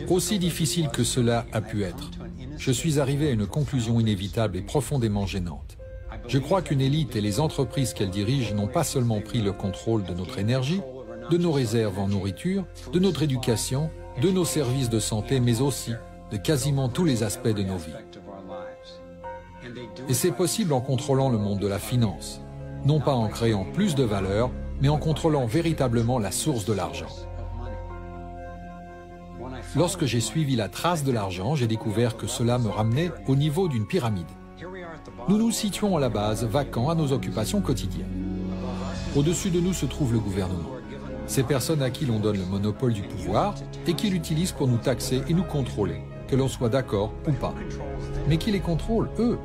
Aussi difficile que cela a pu être, je suis arrivé à une conclusion inévitable et profondément gênante. Je crois qu'une élite et les entreprises qu'elle dirige n'ont pas seulement pris le contrôle de notre énergie, de nos réserves en nourriture, de notre éducation, de nos services de santé, mais aussi de quasiment tous les aspects de nos vies. Et c'est possible en contrôlant le monde de la finance, non pas en créant plus de valeur, mais en contrôlant véritablement la source de l'argent. Lorsque j'ai suivi la trace de l'argent, j'ai découvert que cela me ramenait au niveau d'une pyramide. Nous nous situons à la base, vacants à nos occupations quotidiennes. Au-dessus de nous se trouve le gouvernement. Ces personnes à qui l'on donne le monopole du pouvoir et qui l'utilisent pour nous taxer et nous contrôler, que l'on soit d'accord ou pas. Mais qui les contrôlent, eux?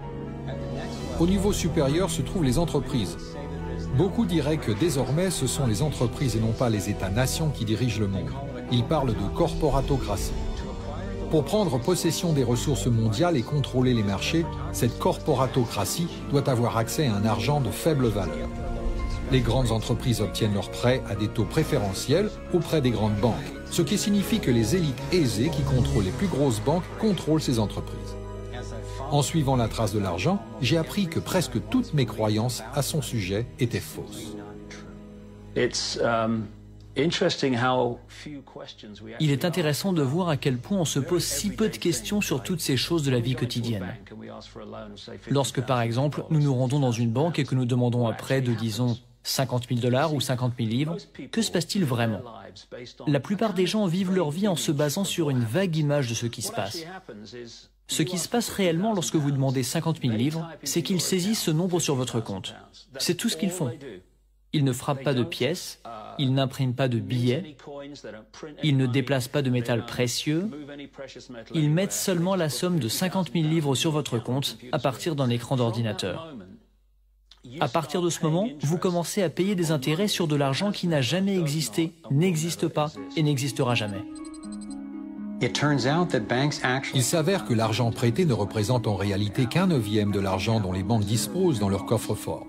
Au niveau supérieur se trouvent les entreprises. Beaucoup diraient que désormais ce sont les entreprises et non pas les États-nations qui dirigent le monde. Ils parlent de corporatocratie. Pour prendre possession des ressources mondiales et contrôler les marchés, cette corporatocratie doit avoir accès à un argent de faible valeur. Les grandes entreprises obtiennent leurs prêts à des taux préférentiels auprès des grandes banques, ce qui signifie que les élites aisées qui contrôlent les plus grosses banques contrôlent ces entreprises. En suivant la trace de l'argent, j'ai appris que presque toutes mes croyances à son sujet étaient fausses. Il est intéressant de voir à quel point on se pose si peu de questions sur toutes ces choses de la vie quotidienne. Lorsque, par exemple, nous nous rendons dans une banque et que nous demandons un prêt de, disons, 50 000 $ ou 50 000 livres, que se passe-t-il vraiment? La plupart des gens vivent leur vie en se basant sur une vague image de ce qui se passe. Ce qui se passe réellement lorsque vous demandez 50 000 livres, c'est qu'ils saisissent ce nombre sur votre compte. C'est tout ce qu'ils font. Ils ne frappent pas de pièces, ils n'impriment pas de billets, ils ne déplacent pas de métal précieux, ils mettent seulement la somme de 50 000 livres sur votre compte à partir d'un écran d'ordinateur. À partir de ce moment, vous commencez à payer des intérêts sur de l'argent qui n'a jamais existé, n'existe pas et n'existera jamais. Il s'avère que l'argent prêté ne représente en réalité qu'un neuvième de l'argent dont les banques disposent dans leur coffre-fort.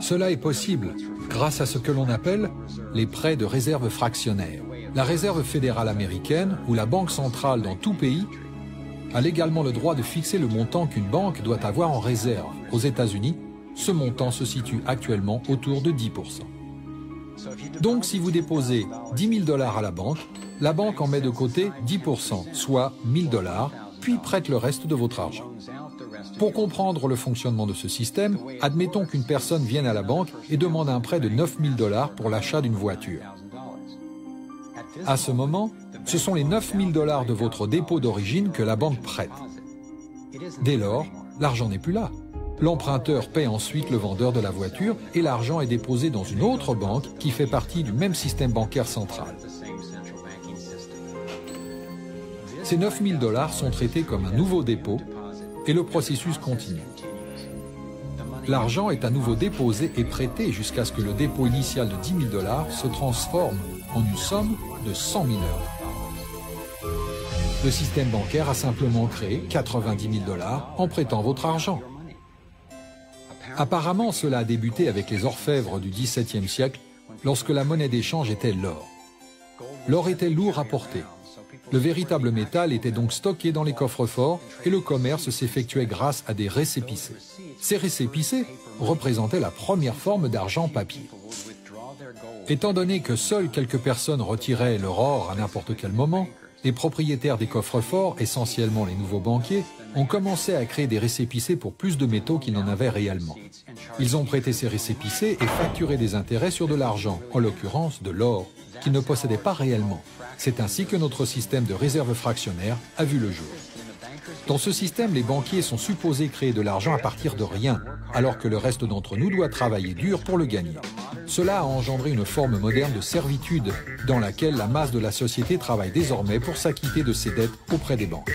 Cela est possible grâce à ce que l'on appelle les prêts de réserve fractionnaire. La Réserve fédérale américaine ou la Banque centrale dans tout pays a légalement le droit de fixer le montant qu'une banque doit avoir en réserve. Aux États-Unis, ce montant se situe actuellement autour de 10%. Donc si vous déposez 10 000 $ à la banque en met de côté 10%, soit 1 000 $, puis prête le reste de votre argent. Pour comprendre le fonctionnement de ce système, admettons qu'une personne vienne à la banque et demande un prêt de 9 000 $ pour l'achat d'une voiture. À ce moment, ce sont les 9 000 $ de votre dépôt d'origine que la banque prête. Dès lors, l'argent n'est plus là. L'emprunteur paie ensuite le vendeur de la voiture et l'argent est déposé dans une autre banque qui fait partie du même système bancaire central. Ces 9 000 $ sont traités comme un nouveau dépôt et le processus continue. L'argent est à nouveau déposé et prêté jusqu'à ce que le dépôt initial de 10 000 $ se transforme en une somme de 100 000 €. Le système bancaire a simplement créé 90 000 $ en prêtant votre argent. Apparemment, cela a débuté avec les orfèvres du XVIIe siècle, lorsque la monnaie d'échange était l'or. L'or était lourd à porter. Le véritable métal était donc stocké dans les coffres-forts et le commerce s'effectuait grâce à des récépissés. Ces récépissés représentaient la première forme d'argent papier. Étant donné que seules quelques personnes retiraient leur or à n'importe quel moment, les propriétaires des coffres-forts, essentiellement les nouveaux banquiers, ont commencé à créer des récépissés pour plus de métaux qu'ils n'en avaient réellement. Ils ont prêté ces récépissés et facturé des intérêts sur de l'argent, en l'occurrence de l'or, qu'ils ne possédaient pas réellement. C'est ainsi que notre système de réserve fractionnaire a vu le jour. Dans ce système, les banquiers sont supposés créer de l'argent à partir de rien, alors que le reste d'entre nous doit travailler dur pour le gagner. Cela a engendré une forme moderne de servitude, dans laquelle la masse de la société travaille désormais pour s'acquitter de ses dettes auprès des banques.